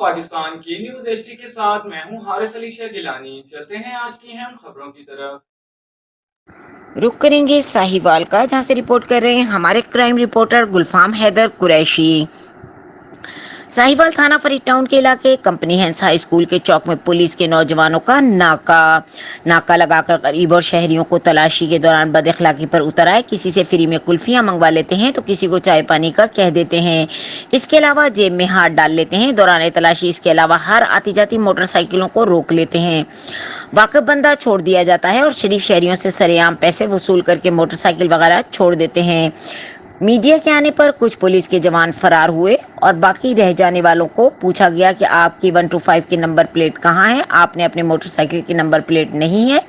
پاکستان کی news H T کے ساتھ میں ہوں حارث علی شاہ گیلانی۔ چلتے ہیں آج کی اہم خبروں کی طرف۔ رخ کریں گے ساہیوال کا، جہاں سے رپورٹ کر رہے ہیں ہمارے کرائم رپورٹر گلفام حیدر قریشی۔ ساہیوال تھانہ فرید ٹاؤن کے علاقے کمپنی ہینس ہائی اسکول کے چوک میں پولیس کے نوجوانوں کا ناکہ لگا کر غریب اور شہریوں کو تلاشی کے دوران بد اخلاقی پر اتر آئے۔ کسی سے فری میں کلفیاں منگوا لیتے ہیں تو کسی کو چائے پانی کا کہہ دیتے ہیں۔ اس کے علاوہ جیب میں ہاتھ ڈال لیتے ہیں۔ دوران تلاشی اس کے علاوہ ہر آتی جاتی موٹر سائیکلوں کو روک لیتے ہیں۔ واقف بندہ چھوڑ دیا جاتا ہے اور شریف شہریوں سے سرعام پیسے وصول کر کے موٹر سائیکل وغیرہ چھوڑ دیتے ہیں۔ میڈیا کے آنے پر کچھ پولیس کے جوان فرار ہوئے اور باقی رہ جانے والوں کو پوچھا گیا کہ آپ کی 125 کی نمبر پلیٹ کہاں ہے؟ آپ نے اپنے موٹر سائیکل کی نمبر پلیٹ نہیں ہے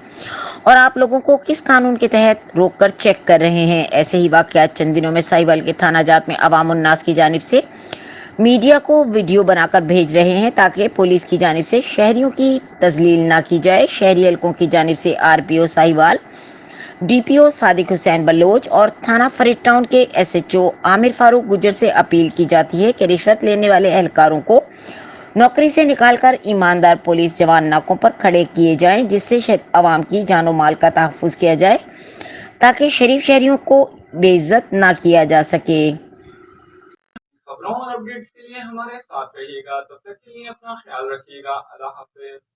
اور آپ لوگوں کو کس قانون کے تحت روک کر چیک کر رہے ہیں؟ ایسے ہی واقعات چند دنوں میں ساہیوال کے تھانہ جات میں عوام الناس کی جانب سے میڈیا کو ویڈیو بنا کر بھیج رہے ہیں تاکہ پولیس کی جانب سے شہریوں کی تذلیل نہ کی جائے۔ شہری حلقوں کی جانب سے آر پی او ساہیوال، ڈی پی او صادق حسین بلوچ اور تھانہ فرید ٹاؤن کے ایس ایچ او عامر فاروق گجر سے اپیل کی جاتی ہے کہ رشوت لینے والے اہلکاروں کو نوکری سے نکال کر ایماندار پولیس جوان ناکوں پر کھڑے کیے جائیں، جس سے عوام کی جان و مال کا تحفظ کیا جائے تاکہ شریف شہریوں کو بے عزت نہ کیا جا سکے۔ خبروں اور اپڈیٹس کے لیے ہمارے ساتھ رہیے گا، تب تک کے لیے اپنا خیال رکھیے گا۔ اللہ حافظ۔